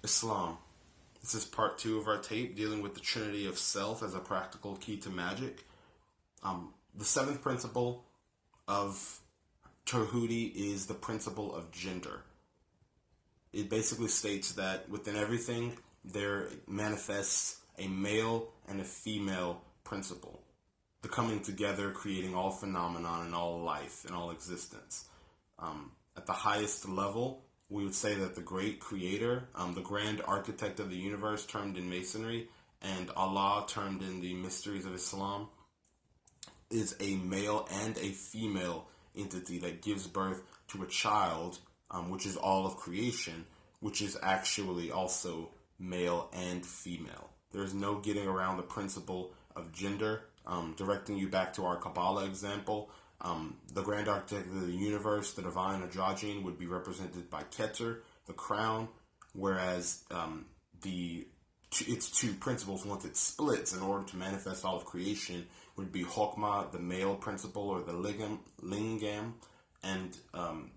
Islam. This is part 2 of our tape dealing with the Trinity of Self as a practical key to magic. The seventh principle of Tehuti is the principle of gender. It basically states that within everything there manifests a male and a female principle. The coming together, creating all phenomenon and all life and all existence. At the highest level, we would say that the great creator, the grand architect of the universe termed in Masonry, and Allah termed in the mysteries of Islam, is a male and a female entity that gives birth to a child, which is all of creation, which is actually also male and female. There's no getting around the principle of gender. Directing you back to our Kabbalah example, the grand architect of the universe, the divine androgyne, would be represented by Keter, the crown, whereas its two principles, once it splits in order to manifest all of creation, would be Hokmah, the male principle, or the lingam, and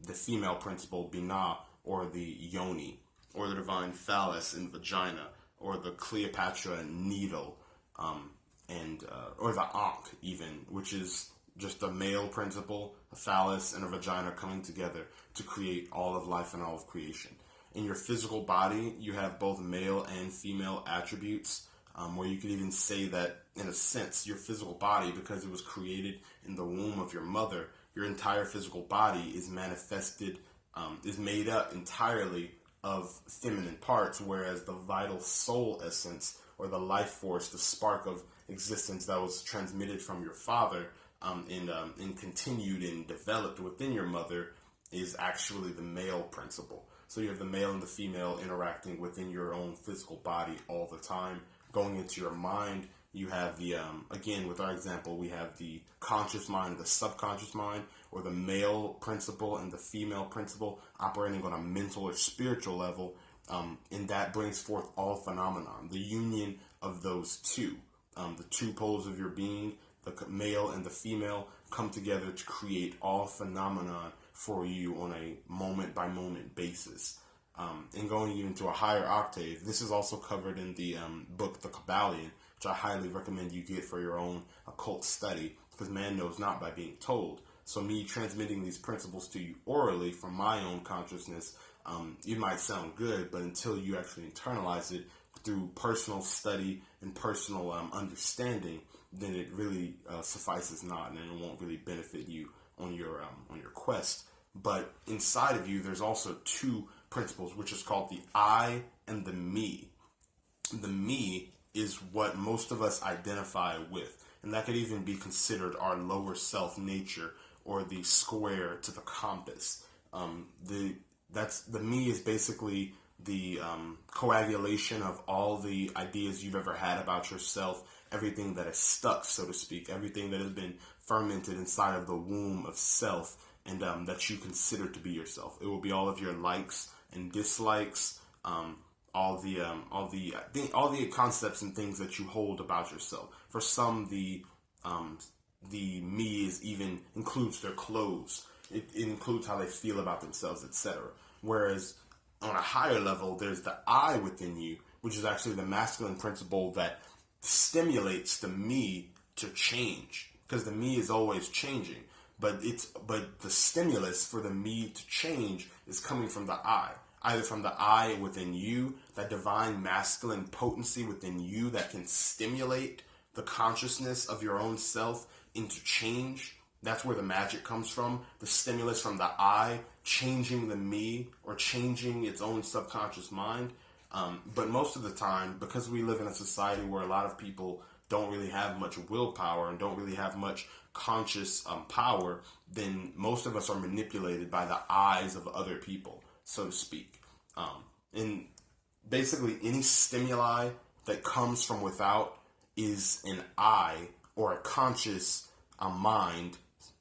the female principle, Binah, or the yoni, or the divine phallus and vagina, or the Cleopatra needle, or the Ankh even, which is just a male principle, a phallus, and a vagina coming together to create all of life and all of creation. In your physical body, you have both male and female attributes, where you could even say that, in a sense, your physical body, because it was created in the womb of your mother, your entire physical body is manifested, is made up entirely of feminine parts, whereas the vital soul essence, or the life force, the spark of existence that was transmitted from your father and continued and developed within your mother, is actually the male principle. So you have the male and the female interacting within your own physical body all the time. Going into your mind, you have the, again, with our example, we have the conscious mind and the subconscious mind, or the male principle and the female principle operating on a mental or spiritual level, and that brings forth all phenomenon. The union of those two, the two poles of your being, the male and the female, come together to create all phenomenon for you on a moment-by-moment basis. And going even to a higher octave, this is also covered in the book, The Kabalion, which I highly recommend you get for your own occult study, because man knows not by being told. So me transmitting these principles to you orally from my own consciousness, it might sound good, but until you actually internalize it through personal study and personal understanding, then it really suffices not, and it won't really benefit you on your quest. But inside of you, there's also two principles, which is called the I and the me. The me is what most of us identify with, and that could even be considered our lower self nature, or the square to the compass. The me is basically the coagulation of all the ideas you've ever had about yourself, everything that is stuck, so to speak, everything that has been fermented inside of the womb of self, and that you consider to be yourself. It will be all of your likes and dislikes, all the concepts and things that you hold about yourself. For some, the me is even includes their clothes. It includes how they feel about themselves, etc. Whereas on a higher level, there's the I within you, which is actually the masculine principle that stimulates the me to change, because the me is always changing. But the stimulus for the me to change is coming from the I. Either from the I within you, that divine masculine potency within you that can stimulate the consciousness of your own self into change. That's where the magic comes from. The stimulus from the I changing the me, or changing its own subconscious mind. But most of the time, because we live in a society where a lot of people don't really have much willpower and don't really have much conscious power, then most of us are manipulated by the eyes of other people, so to speak. And basically any stimuli that comes from without is an I, or a conscious mind,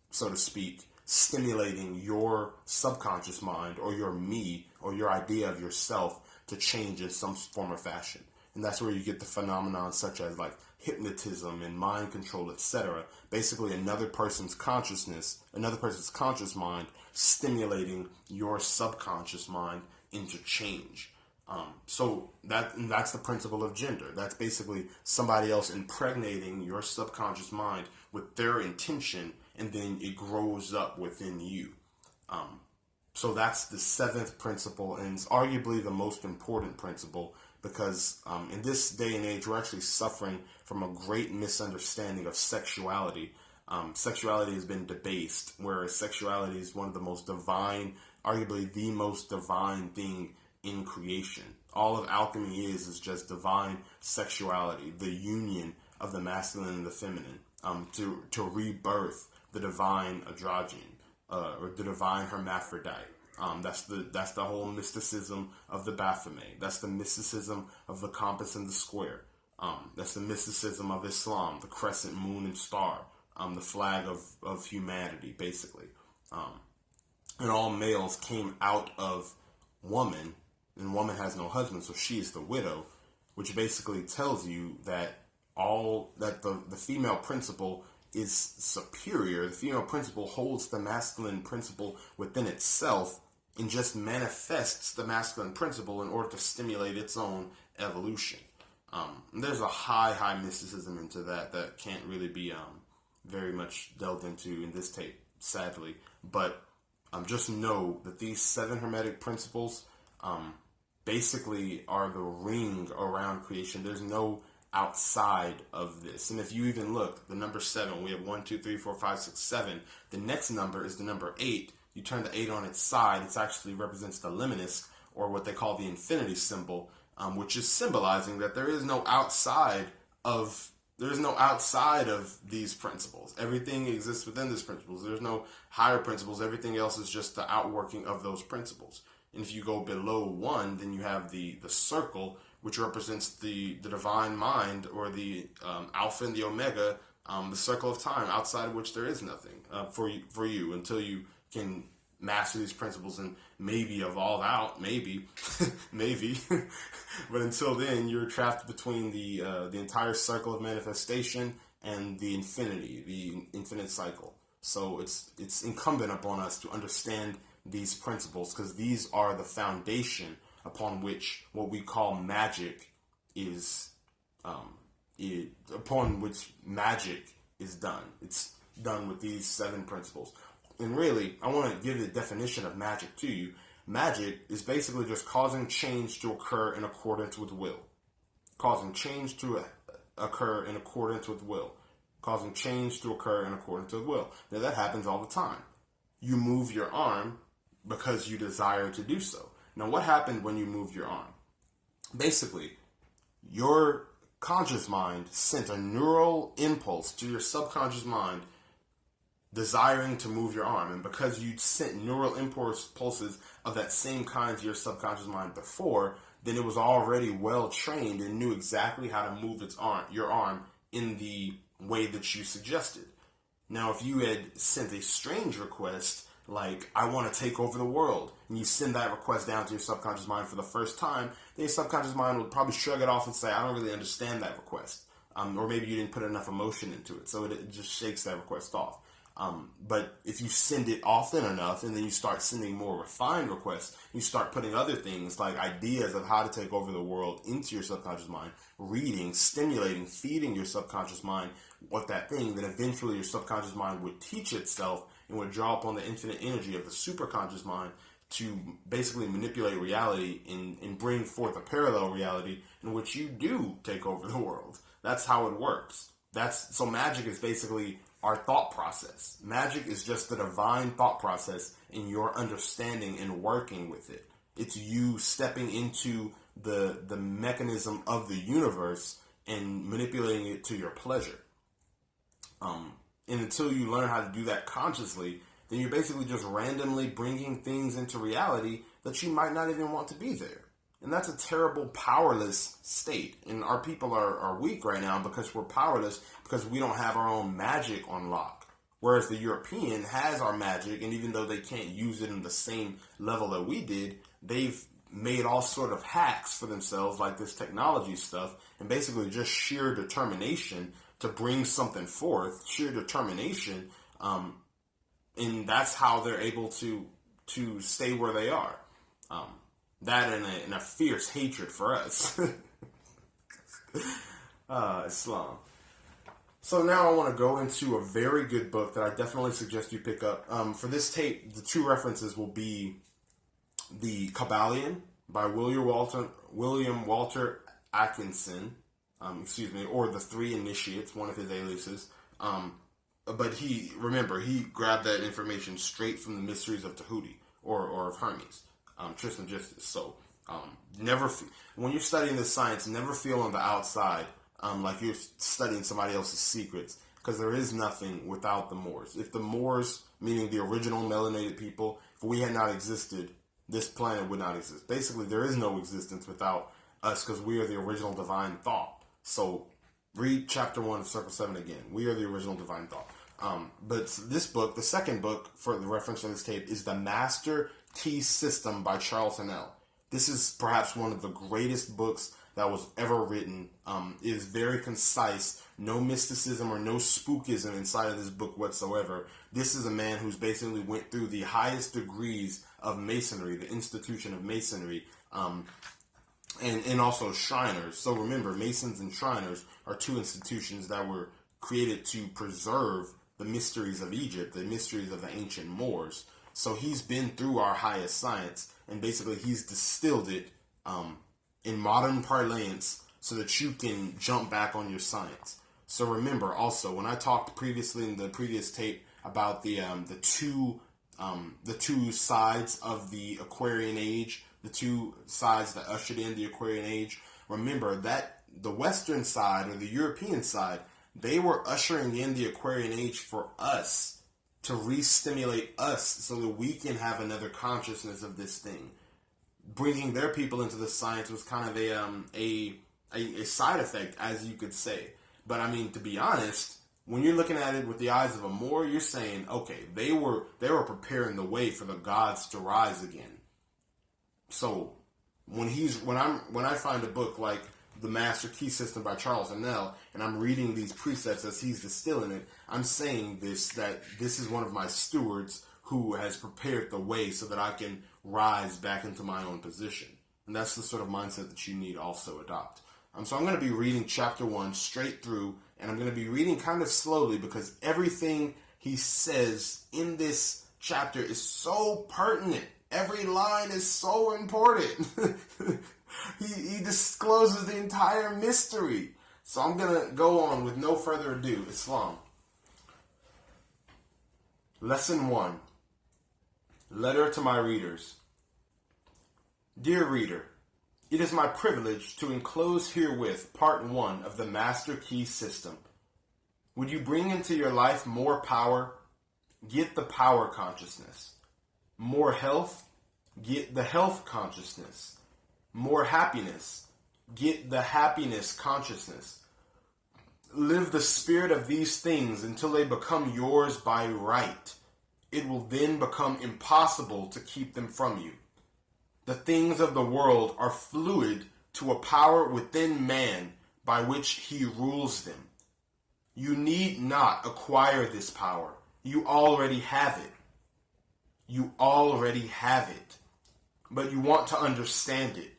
so to speak, stimulating your subconscious mind, or your me, or your idea of yourself to change in some form or fashion. And that's where you get the phenomenon such as like hypnotism and mind control, etc. Basically another person's consciousness, another person's conscious mind stimulating your subconscious mind into change. And that's the principle of gender. That's basically somebody else impregnating your subconscious mind with their intention, and then it grows up within you. So that's the seventh principle, and it's arguably the most important principle because in this day and age, we're actually suffering from a great misunderstanding of sexuality. Sexuality has been debased, whereas sexuality is one of the most divine, arguably the most divine thing in creation. All of alchemy is just divine sexuality, the union of the masculine and the feminine, to rebirth the divine androgyne, or the divine hermaphrodite. That's the whole mysticism of the Baphomet. That's the mysticism of the compass and the square. That's the mysticism of Islam, the crescent moon and star, the flag of humanity, basically. And all males came out of woman, and woman has no husband, so she is the widow, which basically tells you that the female principle is superior. The female principle holds the masculine principle within itself and just manifests the masculine principle in order to stimulate its own evolution. There's a high mysticism into that can't really be very much delved into in this tape, sadly. But just know that these 7 Hermetic principles basically are the ring around creation. There's no outside of this. And if you even look, the number 7, we have 1, 2, 3, 4, 5, 6, 7. The next number is the number 8. You turn the 8 on its side, it actually represents the liminisk, or what they call the infinity symbol, which is symbolizing that there is no outside of these principles. Everything exists within these principles. There's no higher principles. Everything else is just the outworking of those principles. And if you go below 1, then you have the circle, which represents the divine mind, or the alpha and the omega, the circle of time, outside of which there is nothing for you until you can master these principles and maybe evolve out, maybe. But until then, you're trapped between the entire circle of manifestation and the infinity, the infinite cycle. So it's incumbent upon us to understand these principles, because these are the foundation upon which what we call magic is upon which magic is done. It's done with these 7 principles. And really, I want to give the definition of magic to you. Magic is basically just causing change to occur in accordance with will. Causing change to occur in accordance with will. Causing change to occur in accordance with will. Now, that happens all the time. You move your arm because you desire to do so. Now, what happened when you moved your arm? Basically, your conscious mind sent a neural impulse to your subconscious mind desiring to move your arm. And because you sent neural impulses of that same kind to your subconscious mind before, then it was already well trained and knew exactly how to move your arm in the way that you suggested. Now, if you had sent a strange request, like, I want to take over the world, and you send that request down to your subconscious mind for the first time, then your subconscious mind would probably shrug it off and say, I don't really understand that request. Or maybe you didn't put enough emotion into it, so it just shakes that request off. But if you send it often enough, and then you start sending more refined requests, you start putting other things like ideas of how to take over the world into your subconscious mind, reading, stimulating, feeding your subconscious mind what that thing, then eventually your subconscious mind would teach itself and would draw upon the infinite energy of the superconscious mind to basically manipulate reality and bring forth a parallel reality in which you do take over the world. That's how it works. So magic is basically our thought process. Magic is just the divine thought process in your understanding and working with it. It's you stepping into the mechanism of the universe and manipulating it to your pleasure. And until you learn how to do that consciously, then you're basically just randomly bringing things into reality that you might not even want to be there. And that's a terrible, powerless state. And our people are weak right now because we're powerless, because we don't have our own magic on lock. Whereas the European has our magic, and even though they can't use it in the same level that we did, they've made all sort of hacks for themselves, like this technology stuff, and basically just sheer determination to bring something forth, sheer determination, and that's how they're able to stay where they are. That and a fierce hatred for us. Islam. So now I want to go into a very good book that I definitely suggest you pick up. For this tape, the two references will be the Kabalion by William Walter Atkinson, or the Three Initiates, one of his aliases. But he grabbed that information straight from the Mysteries of Tehuti or of Hermes, Trismegistus. So when you're studying this science, never feel on the outside like you're studying somebody else's secrets, because there is nothing without the Moors. If the Moors, meaning the original melanated people, if we had not existed, this planet would not exist. Basically, there is no existence without us, because we are the original divine thought. So read chapter 1 of Circle 7 again. We are the original divine thought. But this book, the second book for the reference for this tape, is The Master Key System by Charles Hennell. This is perhaps one of the greatest books that was ever written. It is very concise, no mysticism or no spookism inside of this book whatsoever. This is a man who's basically went through the highest degrees of Masonry, the institution of Masonry, and also Shriners. So remember, Masons and Shriners are two institutions that were created to preserve the mysteries of Egypt, the mysteries of the ancient Moors. So he's been through our highest science, and basically he's distilled it in modern parlance so that you can jump back on your science. So remember also, when I talked previously in the previous tape about the two sides of the Aquarian age, the two sides that ushered in the Aquarian age, remember that the Western side or the European side, they were ushering in the Aquarian age for us, to re-stimulate us so that we can have another consciousness of this thing. Bringing their people into the science was kind of a side effect, as you could say. But I mean, to be honest, when you're looking at it with the eyes of a Moor, you're saying, okay, they were preparing the way for the gods to rise again. So when I find a book like The Master Key System by Charles Hennell, and I'm reading these precepts as he's distilling it, I'm saying that this is one of my stewards who has prepared the way so that I can rise back into my own position. And that's the sort of mindset that you need also adopt. So I'm going to be reading chapter 1 straight through, and I'm going to be reading kind of slowly because everything he says in this chapter is so pertinent. Every line is so important. He discloses the entire mystery. So I'm going to go on with no further ado. Islam. Lesson 1. Letter to my readers. Dear reader, it is my privilege to enclose herewith part 1 of the Master Key System. Would you bring into your life more power? Get the power consciousness. More health? Get the health consciousness. More happiness? Get the happiness consciousness. Live the spirit of these things until they become yours by right. It will then become impossible to keep them from you. The things of the world are fluid to a power within man by which he rules them. You need not acquire this power. You already have it. You already have it. But you want to understand it.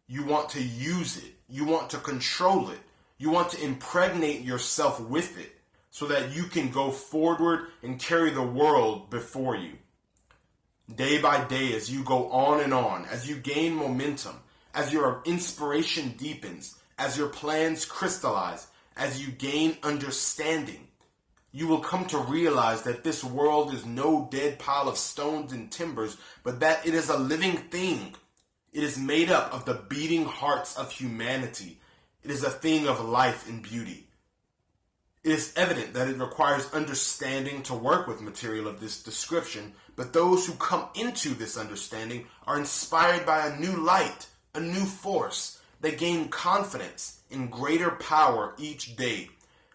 You want to use it. You want to control it. You want to impregnate yourself with it so that you can go forward and carry the world before you. Day by day, as you go on, as you gain momentum, as your inspiration deepens, as your plans crystallize, as you gain understanding, you will come to realize that this world is no dead pile of stones and timbers, but that it is a living thing. It is made up of the beating hearts of humanity. It is a thing of life and beauty. It is evident that it requires understanding to work with material of this description, but those who come into this understanding are inspired by a new light, a new force. They gain confidence in greater power each day.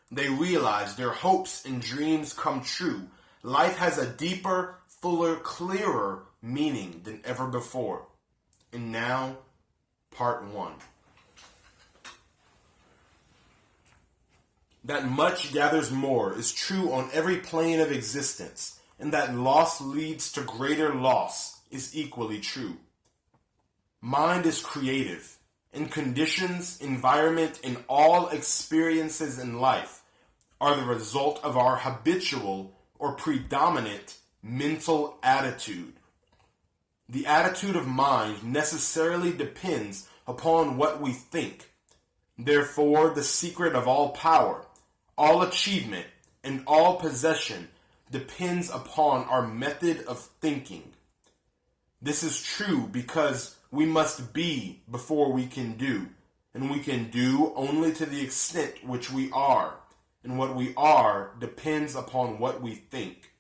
They realize their hopes and dreams come true. Life has a deeper, fuller, clearer meaning than ever before. And now, part 1. That much gathers more is true on every plane of existence, and that loss leads to greater loss is equally true. Mind is creative, and conditions, environment, and all experiences in life are the result of our habitual or predominant mental attitude. The attitude of mind necessarily depends upon what we think. Therefore, the secret of all power, all achievement, and all possession depends upon our method of thinking. This is true because we must be before we can do, and we can do only to the extent which we are, and what we are depends upon what we think.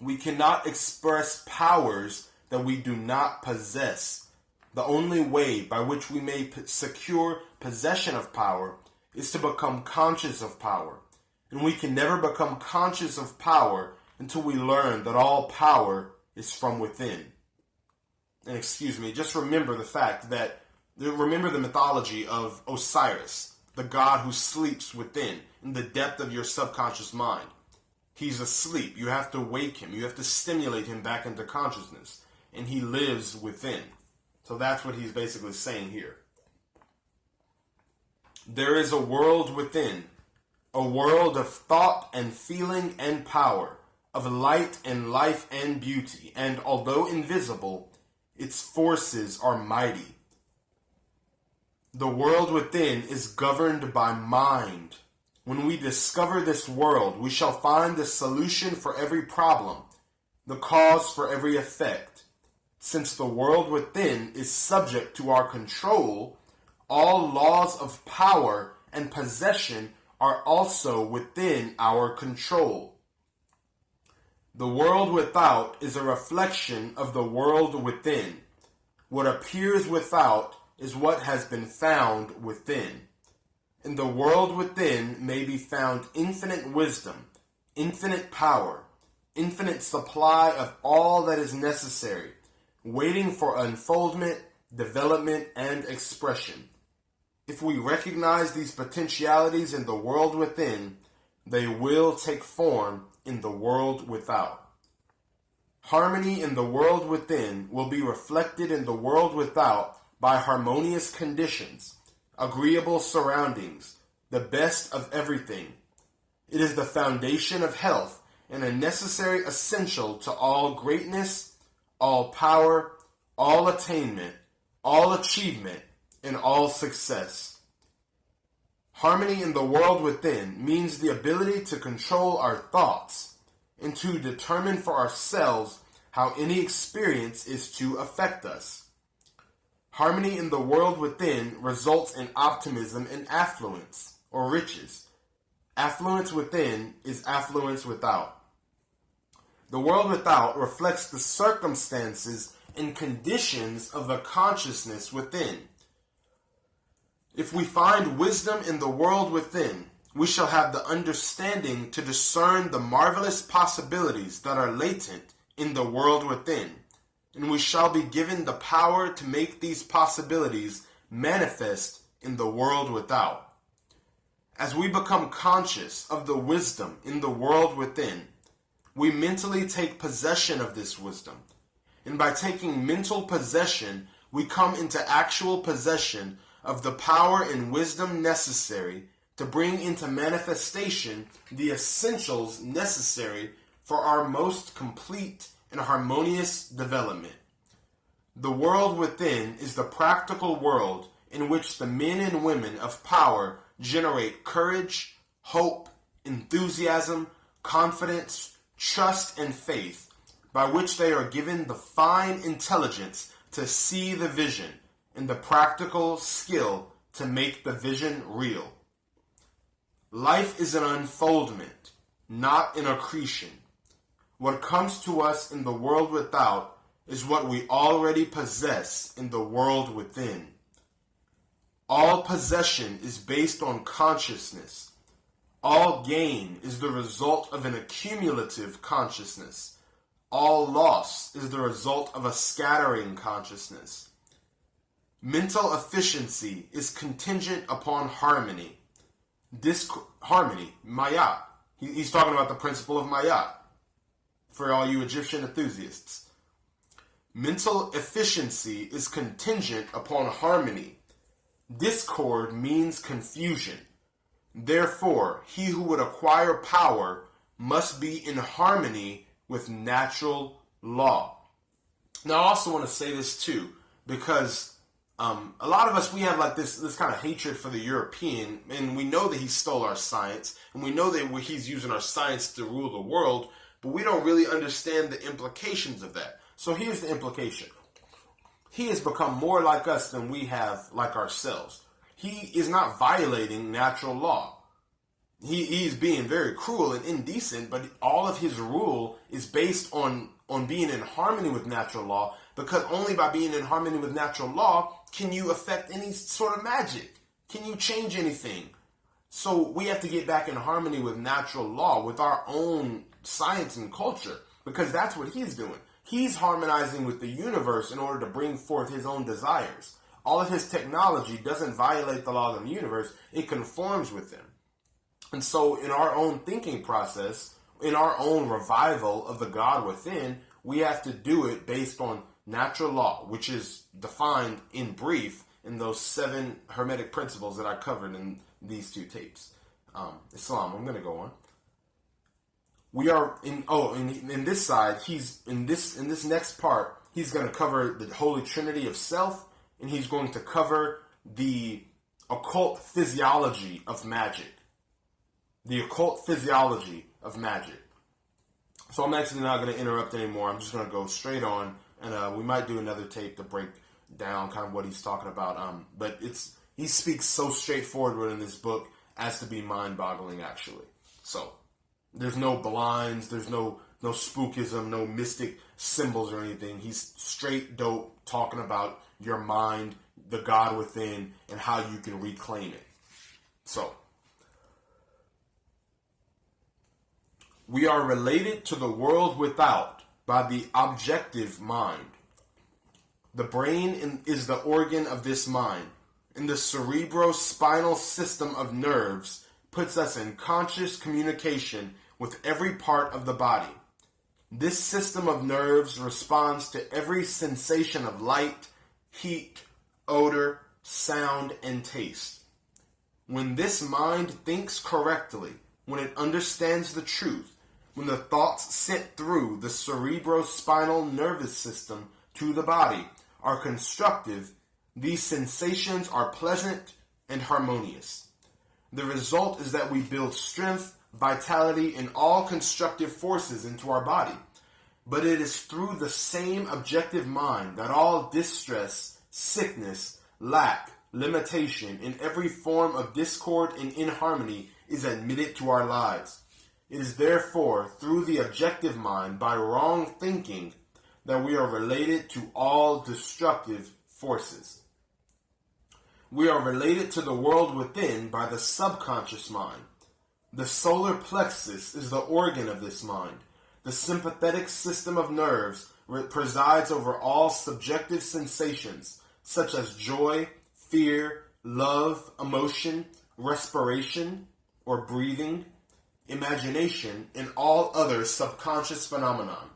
We cannot express powers that we do not possess. The only way by which we may secure possession of power is to become conscious of power, and we can never become conscious of power until we learn that all power is from within. And just remember the fact that, remember the mythology of Osiris, the god who sleeps within, in the depth of your subconscious mind. He's asleep. You have to wake him. You have to stimulate him back into consciousness. And he lives within. So that's what he's basically saying here. There is a world within, a world of thought and feeling and power, of light and life and beauty, and although invisible, its forces are mighty. The world within is governed by mind. When we discover this world, we shall find the solution for every problem, the cause for every effect. Since the world within is subject to our control, all laws of power and possession are also within our control. The world without is a reflection of the world within. What appears without is what has been found within. In the world within may be found infinite wisdom, infinite power, infinite supply of all that is necessary, waiting for unfoldment, development, and expression. If we recognize these potentialities in the world within, they will take form in the world without. Harmony in the world within will be reflected in the world without by harmonious conditions, agreeable surroundings, the best of everything. It is the foundation of health and a necessary essential to all greatness, all power, all attainment, all achievement, and all success. Harmony in the world within means the ability to control our thoughts and to determine for ourselves how any experience is to affect us. Harmony in the world within results in optimism and affluence, or riches. Affluence within is affluence without. The world without reflects the circumstances and conditions of the consciousness within. If we find wisdom in the world within, we shall have the understanding to discern the marvelous possibilities that are latent in the world within, and we shall be given the power to make these possibilities manifest in the world without. As we become conscious of the wisdom in the world within, we mentally take possession of this wisdom, and by taking mental possession, we come into actual possession of the power and wisdom necessary to bring into manifestation the essentials necessary for our most complete and harmonious development. The world within is the practical world in which the men and women of power generate courage, hope, enthusiasm, confidence, trust, and faith, by which they are given the fine intelligence to see the vision and the practical skill to make the vision real. Life is an unfoldment, not an accretion. What comes to us in the world without is what we already possess in the world within. All possession is based on consciousness. All gain is the result of an accumulative consciousness. All loss is the result of a scattering consciousness. Mental efficiency is contingent upon harmony. Harmony, Mayat. He's talking about the principle of Mayat for all you Egyptian enthusiasts. Mental efficiency is contingent upon harmony. Discord means confusion. Therefore, he who would acquire power must be in harmony with natural law. Now, I also want to say this too, because a lot of us, we have like this kind of hatred for the European, and we know that he stole our science, and we know that he's using our science to rule the world, but we don't really understand the implications of that. So here's the implication. He has become more like us than we have like ourselves. He is not violating natural law. He's being very cruel and indecent, but all of his rule is based on being in harmony with natural law, because only by being in harmony with natural law can you affect any sort of magic. Can you change anything? So we have to get back in harmony with natural law, with our own science and culture, because that's what he's doing. He's harmonizing with the universe in order to bring forth his own desires. All of his technology doesn't violate the laws of the universe. It conforms with them. And so in our own thinking process, in our own revival of the God within, we have to do it based on natural law, which is defined in brief in those 7 Hermetic principles that I covered in these 2 tapes. Islam, I'm going to go on. We are in this side, he's in this next part, he's going to cover the Holy Trinity of Self, and he's going to cover the occult physiology of magic. The occult physiology of magic. So I'm actually not going to interrupt anymore. I'm just going to go straight on, and we might do another tape to break down kind of what he's talking about. But he speaks so straightforward in this book as to be mind-boggling, actually. So there's no blinds, there's no spookism, no mystic symbols or anything. He's straight dope talking about your mind, the God within, and how you can reclaim it. So we are related to the world without by the objective mind. The brain is the organ of this mind, and the cerebrospinal system of nerves puts us in conscious communication with every part of the body. This system of nerves responds to every sensation of light, heat, odor, sound, and taste. When this mind thinks correctly, when it understands the truth, when the thoughts sent through the cerebrospinal nervous system to the body are constructive, these sensations are pleasant and harmonious. The result is that we build strength, vitality, and all constructive forces into our body. But it is through the same objective mind that all distress, sickness, lack, limitation, and every form of discord and inharmony is admitted to our lives. It is therefore through the objective mind, by wrong thinking, that we are related to all destructive forces. We are related to the world within by the subconscious mind. The solar plexus is the organ of this mind. The sympathetic system of nerves presides over all subjective sensations, such as joy, fear, love, emotion, respiration, or breathing, imagination, and all other subconscious phenomenon.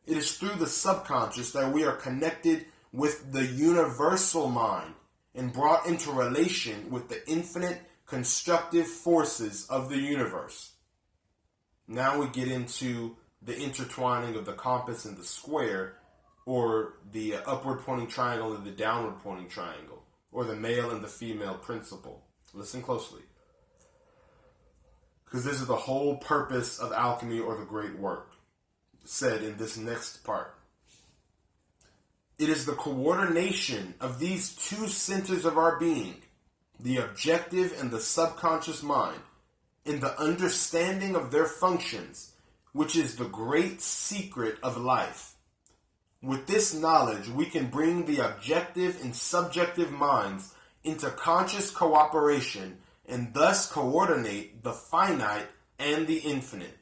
It is through the subconscious that we are connected with the universal mind and brought into relation with the infinite constructive forces of the universe. Now we get into the intertwining of the compass and the square, or the upward pointing triangle and the downward pointing triangle, or the male and the female principle. Listen closely, because this is the whole purpose of alchemy or the great work, said in this next part. It is the coordination of these 2 centers of our being, the objective and the subconscious mind, in the understanding of their functions, which is the great secret of life. With this knowledge, we can bring the objective and subjective minds into conscious cooperation and thus coordinate the finite and the infinite.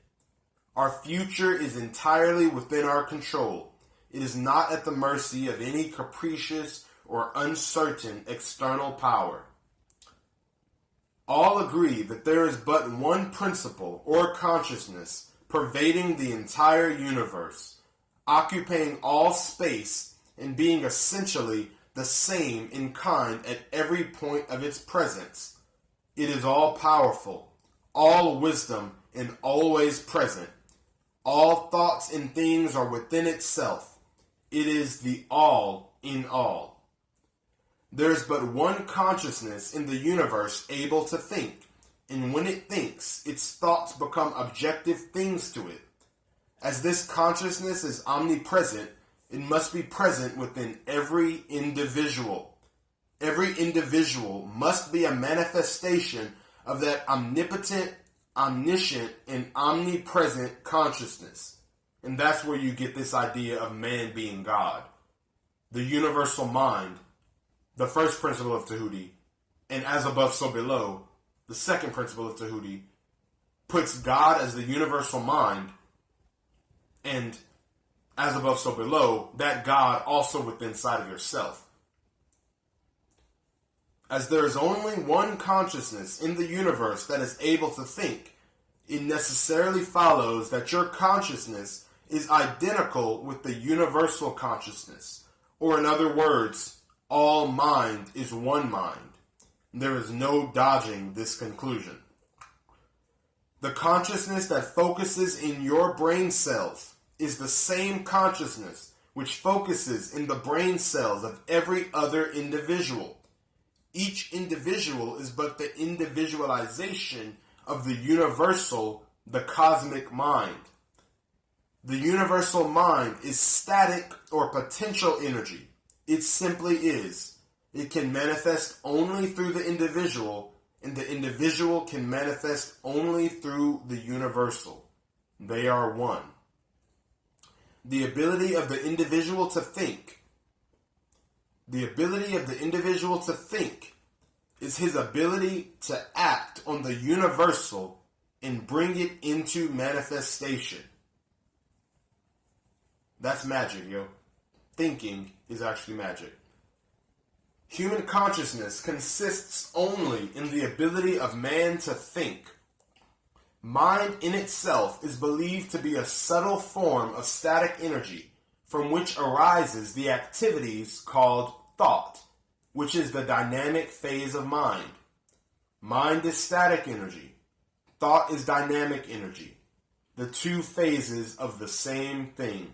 Our future is entirely within our control. It is not at the mercy of any capricious or uncertain external power. All agree that there is but one principle or consciousness pervading the entire universe, occupying all space and being essentially the same in kind at every point of its presence. It is all powerful, all wisdom, and always present. All thoughts and things are within itself. It is the all in all. There is but one consciousness in the universe able to think, and when it thinks, its thoughts become objective things to it. As this consciousness is omnipresent, it must be present within every individual. Every individual must be a manifestation of that omnipotent, omniscient, and omnipresent consciousness. And that's where you get this idea of man being God. The universal mind, the first principle of Tehuti, and as above, so below, the second principle of Tehuti, puts God as the universal mind, and as above, so below, that God also within inside of yourself. As there is only one consciousness in the universe that is able to think, it necessarily follows that your consciousness is identical with the universal consciousness. Or in other words, all mind is one mind. There is no dodging this conclusion. The consciousness that focuses in your brain cells is the same consciousness which focuses in the brain cells of every other individual. Each individual is but the individualization of the universal, the cosmic mind. The universal mind is static or potential energy. It simply is. It can manifest only through the individual, and the individual can manifest only through the universal. They are one. The ability of the individual to think. The ability of the individual to think is his ability to act on the universal and bring it into manifestation. That's magic, yo. Thinking is actually magic. Human consciousness consists only in the ability of man to think. Mind in itself is believed to be a subtle form of static energy from which arises the activities called thought, which is the dynamic phase of mind. Mind is static energy. Thought is dynamic energy. The two phases of the same thing.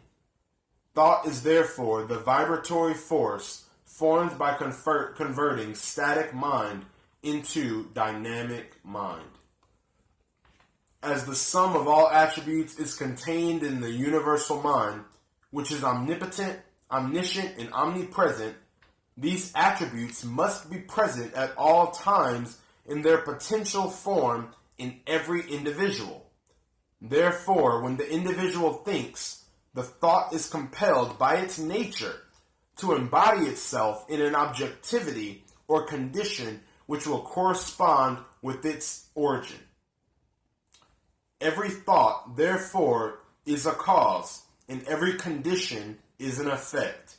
Thought is therefore the vibratory force formed by converting static mind into dynamic mind. As the sum of all attributes is contained in the universal mind, which is omnipotent, omniscient, and omnipresent, these attributes must be present at all times in their potential form in every individual. Therefore, when the individual thinks, the thought is compelled by its nature to embody itself in an objectivity or condition which will correspond with its origin. Every thought, therefore, is a cause, and every condition is an effect.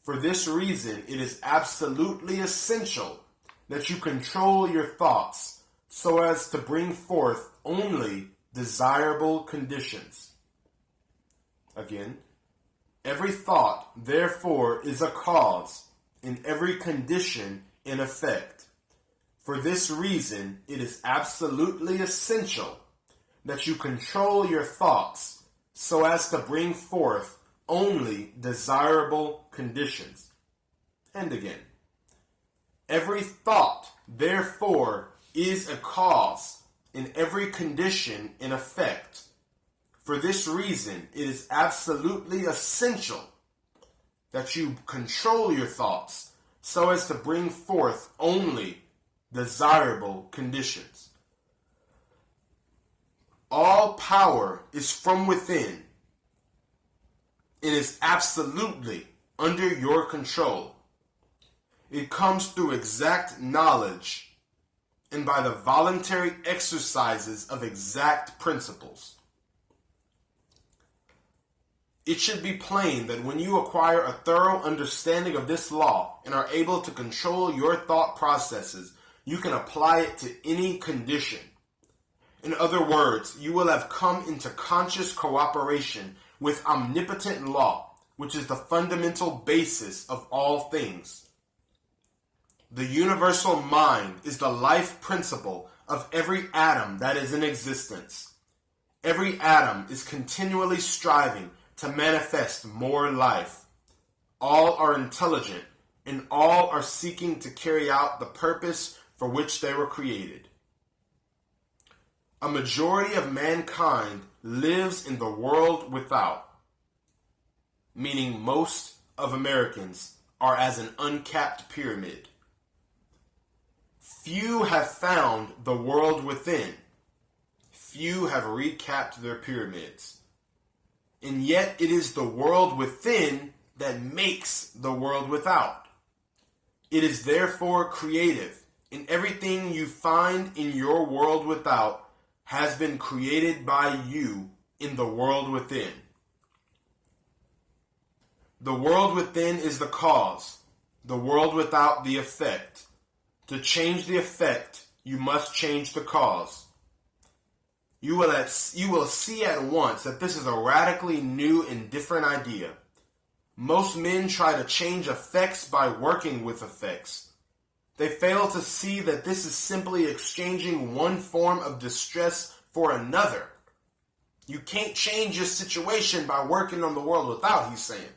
For this reason, it is absolutely essential that you control your thoughts so as to bring forth only desirable conditions. Again, every thought, therefore, is a cause, and every condition an effect. For this reason, it is absolutely essential that you control your thoughts so as to bring forth only desirable conditions. And again, every thought, therefore, is a cause, and every condition an effect. For this reason, it is absolutely essential that you control your thoughts so as to bring forth only desirable conditions. All power is from within. It is absolutely under your control. It comes through exact knowledge and by the voluntary exercises of exact principles. It should be plain that when you acquire a thorough understanding of this law and are able to control your thought processes, you can apply it to any condition. In other words, you will have come into conscious cooperation with omnipotent law, which is the fundamental basis of all things. The universal mind is the life principle of every atom that is in existence. Every atom is continually striving to manifest more life. All are intelligent, and all are seeking to carry out the purpose for which they were created. A majority of mankind lives in the world without, meaning most of Americans are as an uncapped pyramid. Few have found the world within. Few have recapped their pyramids. And yet it is the world within that makes the world without. It is therefore creative, and everything you find in your world without has been created by you in the world within. The world within is the cause, the world without the effect. To change the effect, you must change the cause. You will see at once that this is a radically new and different idea. Most men try to change effects by working with effects. They fail to see that this is simply exchanging one form of distress for another. You can't change your situation by working on the world without, he's saying.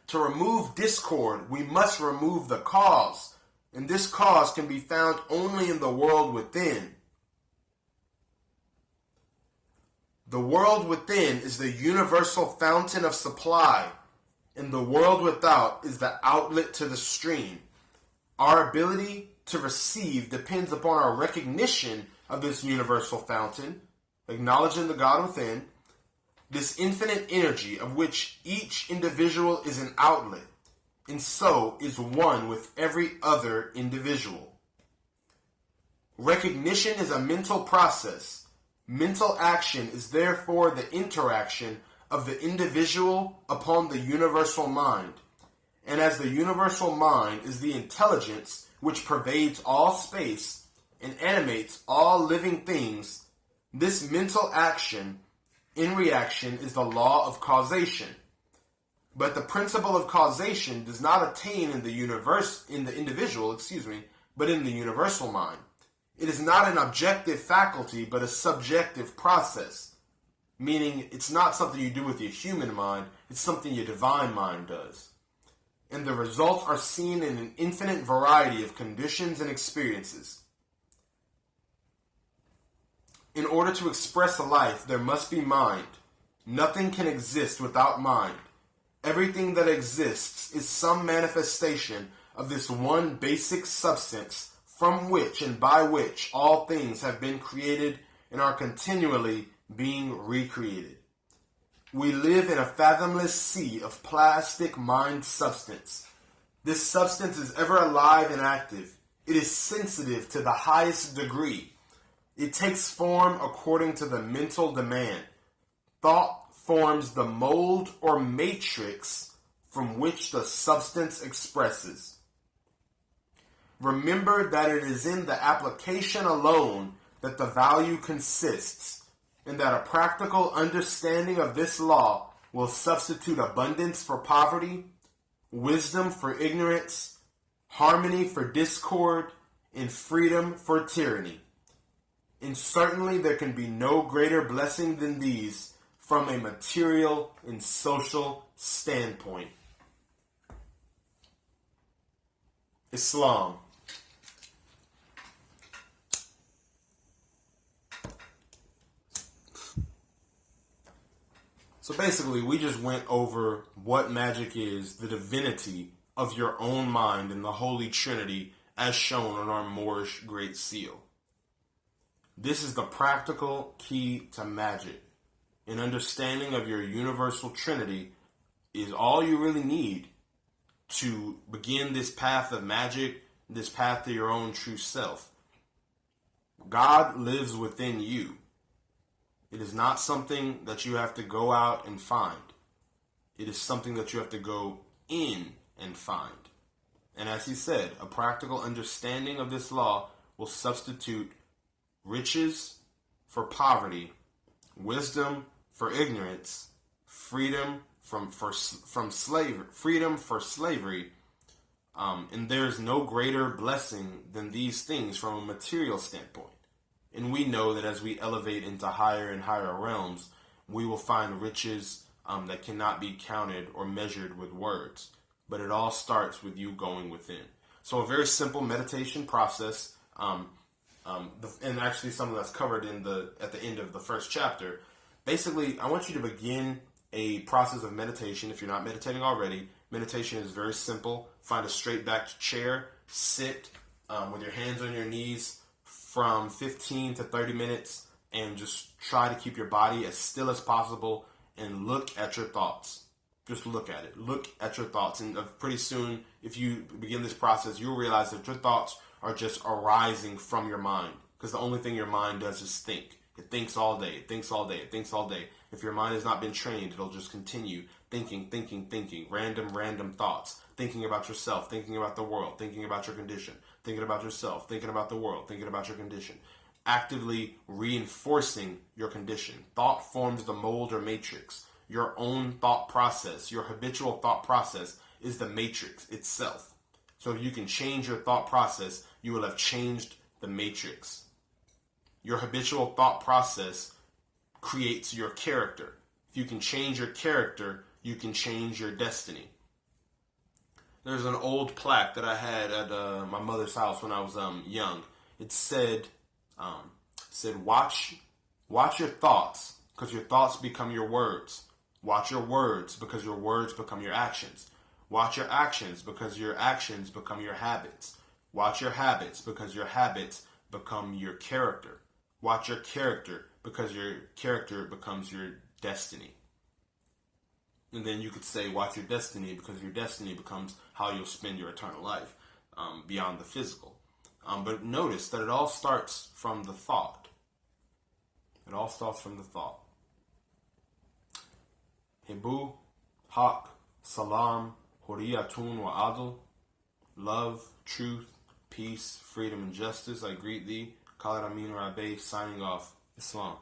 To remove discord, we must remove the cause, and this cause can be found only in the world within. The world within is the universal fountain of supply, and the world without is the outlet to the stream. Our ability to receive depends upon our recognition of this universal fountain, acknowledging the God within, this infinite energy of which each individual is an outlet, and so is one with every other individual. Recognition is a mental process. Mental action is therefore the interaction of the individual upon the universal mind. And as the universal mind is the intelligence which pervades all space and animates all living things, this mental action in reaction is the law of causation. But the principle of causation does not attain in the individual, but in the universal mind. It is not an objective faculty, but a subjective process, meaning it's not something you do with your human mind, it's something your divine mind does. And the results are seen in an infinite variety of conditions and experiences. In order to express a life, there must be mind. Nothing can exist without mind. Everything that exists is some manifestation of this one basic substance from which and by which all things have been created and are continually being recreated. We live in a fathomless sea of plastic mind substance. This substance is ever alive and active. It is sensitive to the highest degree. It takes form according to the mental demand. Thought forms the mold or matrix from which the substance expresses. Remember that it is in the application alone that the value consists, and that a practical understanding of this law will substitute abundance for poverty, wisdom for ignorance, harmony for discord, and freedom for tyranny. And certainly there can be no greater blessing than these from a material and social standpoint. Islam. So basically, we just went over what magic is, the divinity of your own mind and the Holy Trinity as shown on our Moorish Great Seal. This is the practical key to magic. An understanding of your universal Trinity is all you really need to begin this path of magic, this path to your own true self. God lives within you. It is not something that you have to go out and find. It is something that you have to go in and find. And as he said, a practical understanding of this law will substitute riches for poverty, wisdom for ignorance, freedom from slavery, freedom for slavery, and there's no greater blessing than these things from a material standpoint. And we know that as we elevate into higher and higher realms, we will find riches that cannot be counted or measured with words. But it all starts with you going within. So a very simple meditation process, and actually something that's covered at the end of the first chapter. Basically, I want you to begin a process of meditation. If you're not meditating already, meditation is very simple. Find a straight backed chair, sit with your hands on your knees from 15 to 30 minutes, and just try to keep your body as still as possible and look at your thoughts. Just look at it. Look at your thoughts. And pretty soon, if you begin this process, you'll realize that your thoughts are just arising from your mind. Because the only thing your mind does is think. It thinks all day. It thinks all day. It thinks all day. If your mind has not been trained, it'll just continue thinking. Random thoughts. Thinking about yourself. Thinking about the world. Thinking about your condition. Thinking about yourself. Thinking about the world. Thinking about your condition. Actively reinforcing your condition. Thought forms the mold or matrix. Your own thought process, your habitual thought process, is the matrix itself. So if you can change your thought process, you will have changed the matrix. Your habitual thought process creates your character. If you can change your character, you can change your destiny. There's an old plaque that I had at my mother's house when I was young. It said, watch your thoughts, because your thoughts become your words. Watch your words, because your words become your actions. Watch your actions, because your actions become your habits. Watch your habits, because your habits become your character. Watch your character, because your character becomes your destiny. And then you could say, watch your destiny, because your destiny becomes how you'll spend your eternal life beyond the physical. But notice that it all starts from the thought. It all starts from the thought. Hebu, Hak, Salam, Horiyatun wa Adl. Love, truth, peace, freedom, and justice. I greet thee. Khalid Amin Rabe, signing off. Islam.